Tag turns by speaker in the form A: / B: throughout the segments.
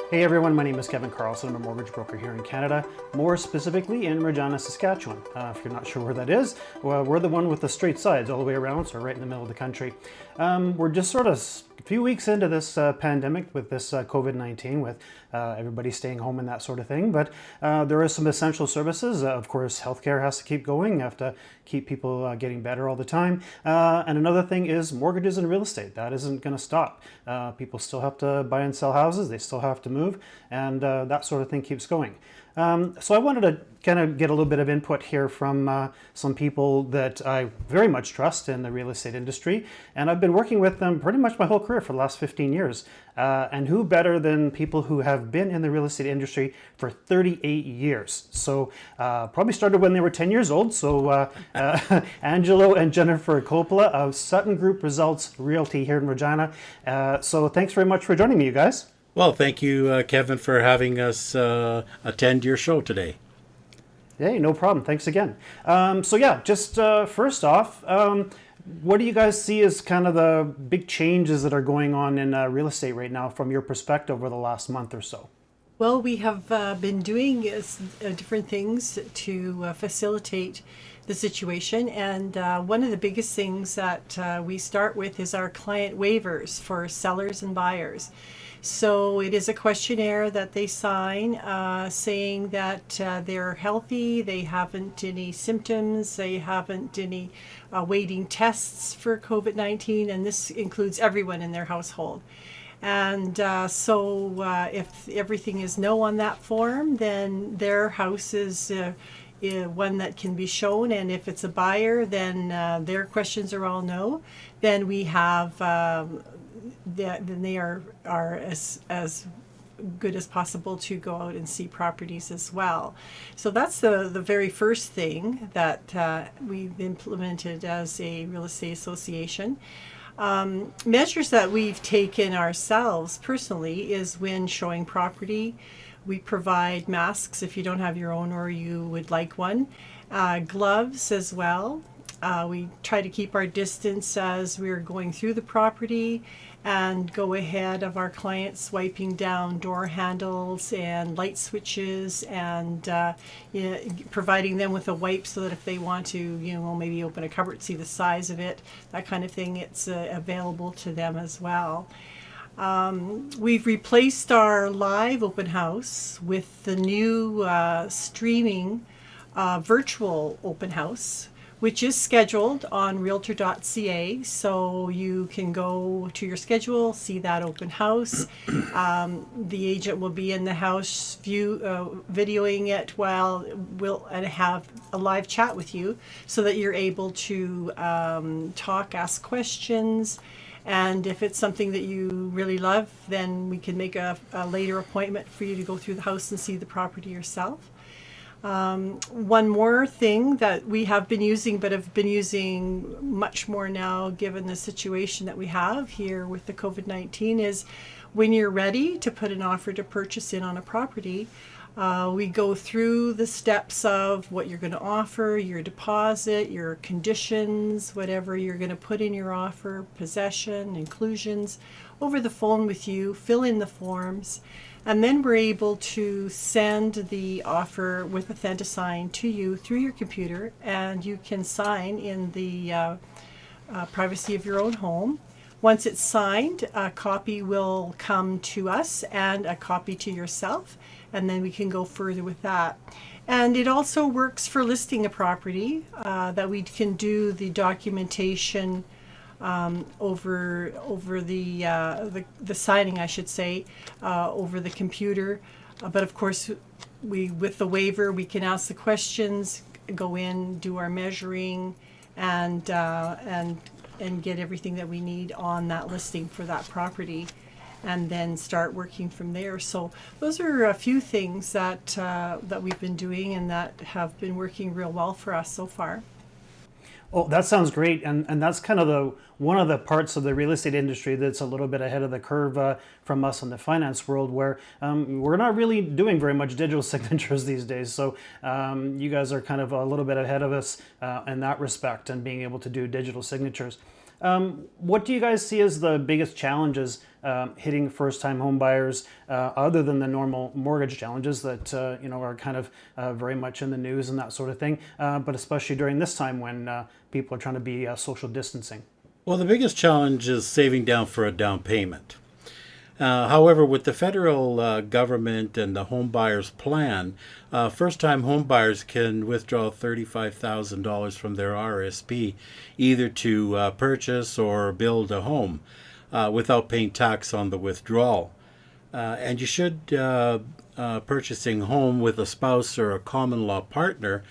A: Hey everyone, my name is Kevin Carlson. I'm a mortgage broker here in Canada, more specifically in Regina, Saskatchewan. If you're not sure where that is, well, we're the one with the straight sides all the way around, so right in the middle of the country. We're just sort of a few weeks into this pandemic with this COVID-19, with everybody staying home and that sort of thing, but there are some essential services. Of course, healthcare has to keep going. You have to keep people getting better all the time. And another thing is mortgages and real estate. That isn't going to stop. People still have to buy and sell houses. They still have to move, and that sort of thing keeps going. So I wanted to kind of get a little bit of input here from some people that I very much trust in the real estate industry, and I've been working with them pretty much my whole career for the last 15 years. And who better than people who have been in the real estate industry for 38 years. So probably started when they were 10 years old. So Angelo and Jennifer Coppola of Sutton Group Results Realty here in Regina. So thanks very much for joining me, you guys.
B: Well, thank you, Kevin, for having us attend your show today.
A: Hey, no problem. Thanks again. So yeah, just first off, what do you guys see as kind of the big changes that are going on in real estate right now from your perspective over the last month or so?
C: Well, we have been doing different things to facilitate the situation, and one of the biggest things that we start with is our client waivers for sellers and buyers. So it is a questionnaire that they sign saying that they're healthy, they haven't any symptoms, they haven't any waiting tests for COVID-19, and this includes everyone in their household. And so if everything is no on that form, then their house is one that can be shown, and if it's a buyer, then their questions are all no. Then we have then they are as good as possible to go out and see properties as well. So that's the very first thing that we've implemented as a real estate association. Measures that we've taken ourselves personally is when showing property, we provide masks if you don't have your own or you would like one, gloves as well. We try to keep our distance as we're going through the property and go ahead of our clients, wiping down door handles and light switches, and providing them with a wipe so that if they want to, maybe open a cupboard, see the size of it, that kind of thing, it's available to them as well. We've replaced our live open house with the new streaming virtual open house, which is scheduled on Realtor.ca, so you can go to your schedule, see that open house. The agent will be in the house videoing it while we'll have a live chat with you, so that you're able to talk, ask questions, and if it's something that you really love, then we can make a later appointment for you to go through the house and see the property yourself. One more thing that we have been using, but have been using much more now given the situation that we have here with the COVID-19, is when you're ready to put an offer to purchase in on a property, we go through the steps of what you're going to offer, your deposit, your conditions, whatever you're going to put in your offer, possession, inclusions, over the phone with you, fill in the forms. And then we're able to send the offer with Authentisign to you through your computer, and you can sign in the privacy of your own home. Once it's signed, a copy will come to us and a copy to yourself, and then we can go further with that. And it also works for listing a property, that we can do the documentation over the signing, I should say, over the computer. But of course, with the waiver, we can ask the questions, go in, do our measuring, and get everything that we need on that listing for that property, and then start working from there. So those are a few things that we've been doing and that have been working real well for us so far.
A: Oh, that sounds great, and that's kind of one of the parts of the real estate industry that's a little bit ahead of the curve from us in the finance world, where we're not really doing very much digital signatures these days. So you guys are kind of a little bit ahead of us in that respect and being able to do digital signatures. What do you guys see as the biggest challenges hitting first-time home buyers, other than the normal mortgage challenges that are kind of very much in the news and that sort of thing, but especially during this time when people are trying to be social distancing?
B: Well, the biggest challenge is saving down for a down payment. However, with the federal government and the home buyers plan, first-time home buyers can withdraw $35,000 from their RRSP either to purchase or build a home without paying tax on the withdrawal. And you should, purchasing home with a spouse or a common law partner,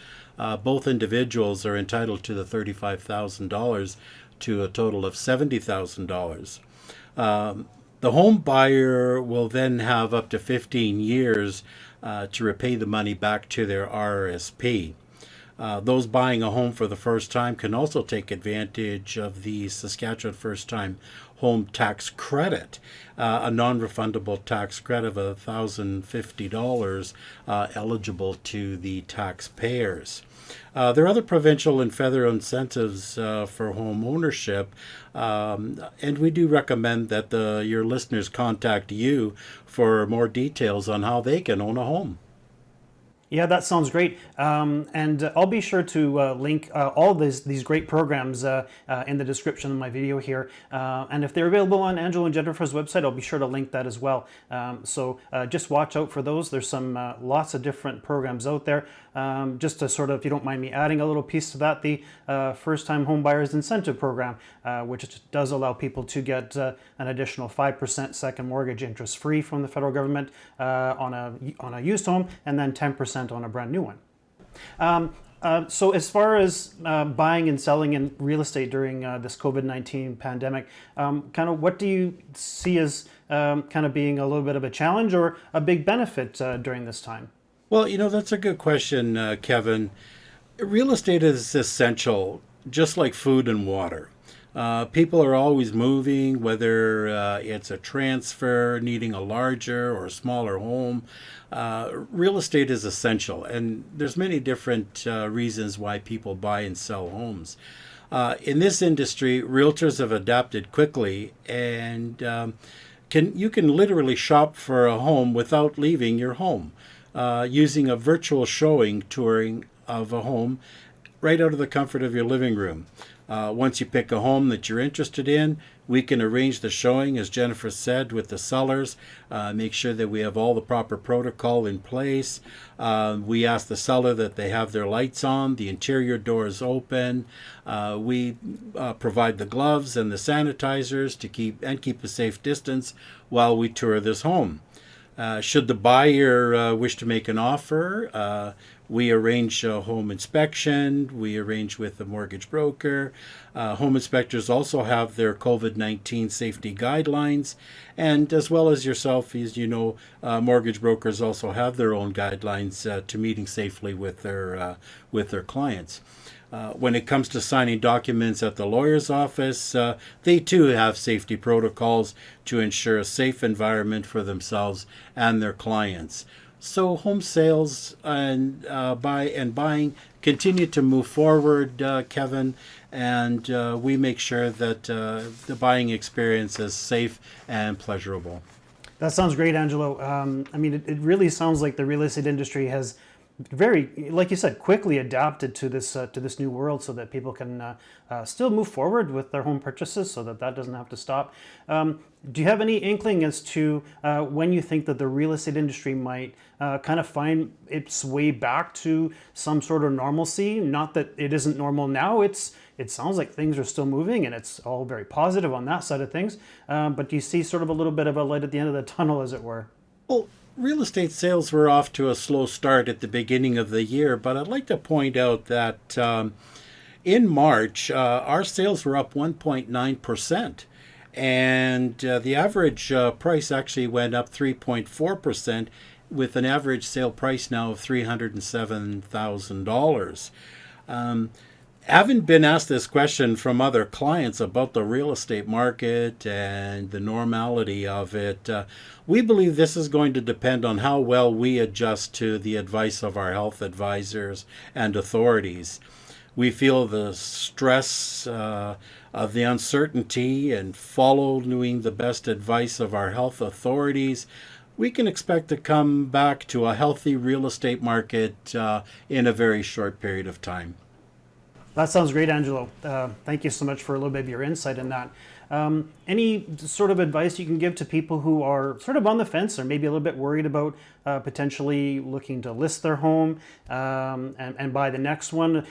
B: both individuals are entitled to the $35,000 to a total of $70,000. The home buyer will then have up to 15 years to repay the money back to their RRSP. Those buying a home for the first time can also take advantage of the Saskatchewan First Time Home Tax Credit, a non-refundable tax credit of $1,050 eligible to the taxpayers. There are other provincial and federal incentives for home ownership, and we do recommend that your listeners contact you for more details on how they can own a home.
A: Yeah, that sounds great. And I'll be sure to link all these great programs in the description of my video here. And if they're available on Angelo and Jennifer's website, I'll be sure to link that as well. So just watch out for those. There's some lots of different programs out there. Just to sort of, if you don't mind me adding a little piece to that, the First-Time Home Buyers Incentive Program, which does allow people to get an additional 5% second mortgage interest free from the federal government on a used home, and then 10% on a brand new one. So as far as buying and selling in real estate during this COVID-19 pandemic, kind of what do you see as kind of being a little bit of a challenge or a big benefit during this time?
B: Well, that's a good question, Kevin. Real estate is essential, just like food and water. People are always moving, whether it's a transfer, needing a larger or smaller home. Real estate is essential, and there's many different reasons why people buy and sell homes. In this industry, realtors have adapted quickly, and you can literally shop for a home without leaving your home, using a virtual showing touring of a home right out of the comfort of your living room. Once you pick a home that you're interested in, we can arrange the showing, as Jennifer said, with the sellers, make sure that we have all the proper protocol in place. We ask the seller that they have their lights on, the interior doors open. We provide the gloves and the sanitizers to keep a safe distance while we tour this home. Should the buyer wish to make an offer, we arrange a home inspection. We arrange with the mortgage broker. Home inspectors also have their COVID-19 safety guidelines. And as well as yourself, as you know, mortgage brokers also have their own guidelines to meeting safely with their clients. When it comes to signing documents at the lawyer's office, they too have safety protocols to ensure a safe environment for themselves and their clients. So home sales and buying continue to move forward, Kevin, and we make sure that the buying experience is safe and pleasurable.
A: That sounds great, Angelo. I mean, it really sounds like the real estate industry has very, like you said, quickly adapted to this new world so that people can still move forward with their home purchases so that doesn't have to stop. Do you have any inkling as to when you think that the real estate industry might kind of find its way back to some sort of normalcy? Not that it isn't normal now. It sounds like things are still moving and it's all very positive on that side of things. But do you see sort of a little bit of a light at the end of the tunnel, as it were?
B: Well, real estate sales were off to a slow start at the beginning of the year, but I'd like to point out that in March, our sales were up 1.9%, and the average price actually went up 3.4%, with an average sale price now of $307,000. Having been asked this question from other clients about the real estate market and the normality of it, we believe this is going to depend on how well we adjust to the advice of our health advisors and authorities. we feel the stress of the uncertainty and following the best advice of our health authorities, we can expect to come back to a healthy real estate market in a very short period of time.
A: That sounds great, Angelo. Thank you so much for a little bit of your insight in that. Any sort of advice you can give to people who are sort of on the fence or maybe a little bit worried about potentially looking to list their home and buy the next one?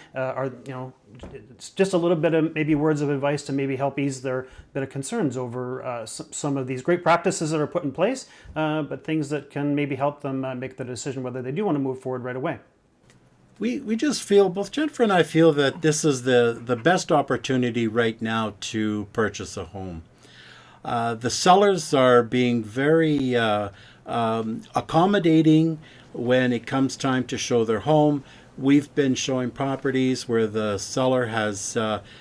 A: It's just a little bit of maybe words of advice to maybe help ease their bit of concerns over some of these great practices that are put in place, but things that can maybe help them make the decision whether they do want to move forward right away.
B: We just feel, both Jennifer and I feel that this is the best opportunity right now to purchase a home. The sellers are being very accommodating when it comes time to show their home. We've been showing properties where the seller has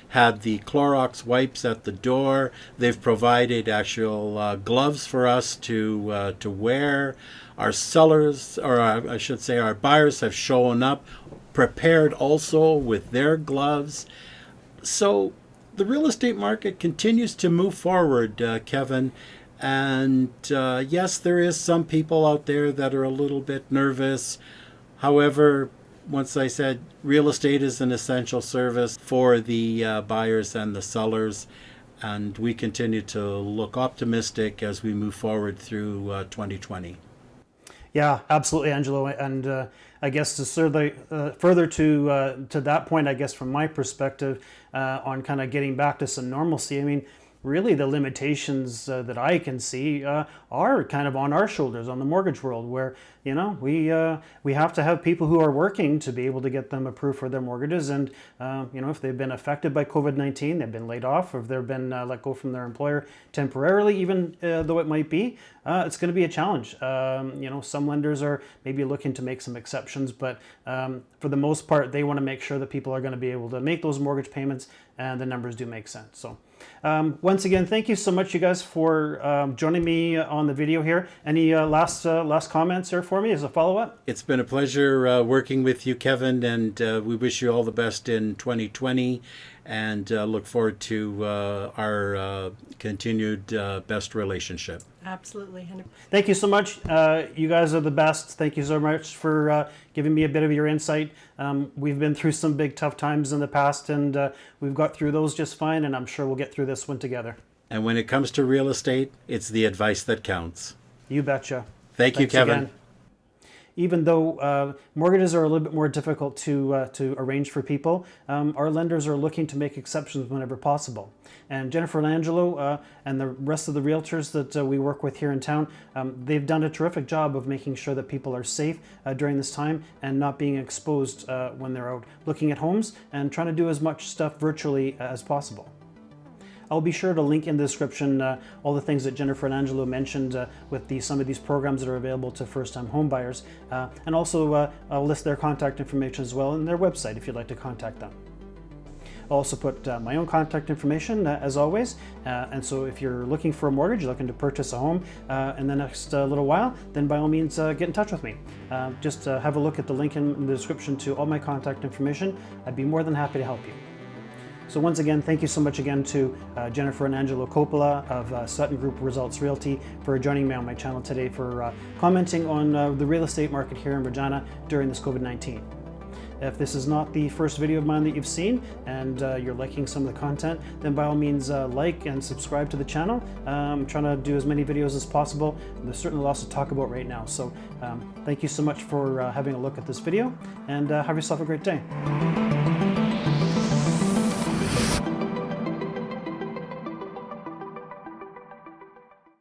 B: had the Clorox wipes at the door. They've provided actual gloves for us to wear. Our sellers, or I should say our buyers, have shown up prepared also with their gloves. So the real estate market continues to move forward, Kevin. And yes, there is some people out there that are a little bit nervous. However, once I said real estate is an essential service for the buyers and the sellers, and we continue to look optimistic as we move forward through 2020.
A: Yeah, absolutely, Angelo. And I guess to further to that point, I guess from my perspective on kind of getting back to some normalcy, I mean, really the limitations that I can see are kind of on our shoulders, on the mortgage world, where we have to have people who are working to be able to get them approved for their mortgages, and if they've been affected by COVID-19, they've been laid off, or if they've been let go from their employer temporarily, even though it might be, it's going to be a challenge. Some lenders are maybe looking to make some exceptions, but for the most part, they want to make sure that people are going to be able to make those mortgage payments, and the numbers do make sense. So. Once again, thank you so much, you guys, for joining me on the video here. Any last comments here for me as a follow-up?
B: It's been a pleasure working with you, Kevin, and we wish you all the best in 2020, and look forward to our continued best relationship.
C: Absolutely.
A: Thank you so much. You guys are the best. Thank you so much for giving me a bit of your insight. We've been through some big tough times in the past, and we've got through those just fine, and I'm sure we'll get through this one together.
B: And when it comes to real estate, it's the advice that counts.
A: You betcha.
B: Thank you, Kevin.
A: Again. Even though mortgages are a little bit more difficult to arrange for people, our lenders are looking to make exceptions whenever possible. And Jennifer and Angelo and the rest of the realtors that we work with here in town, they've done a terrific job of making sure that people are safe during this time and not being exposed when they're out looking at homes, and trying to do as much stuff virtually as possible. I'll be sure to link in the description all the things that Jennifer and Angelo mentioned with some of these programs that are available to first-time home buyers, and also I'll list their contact information as well and their website if you'd like to contact them. I'll also put my own contact information as always, and so if you're looking for a mortgage, you're looking to purchase a home in the next little while, then by all means get in touch with me. Just have a look at the link in the description to all my contact information. I'd be more than happy to help you. So once again, thank you so much again to Jennifer and Angelo Coppola of Sutton Group Results Realty for joining me on my channel today, for commenting on the real estate market here in Regina during this COVID-19. If this is not the first video of mine that you've seen and you're liking some of the content, then by all means like and subscribe to the channel. I'm trying to do as many videos as possible. There's certainly lots to talk about right now. So thank you so much for having a look at this video, and have yourself a great day.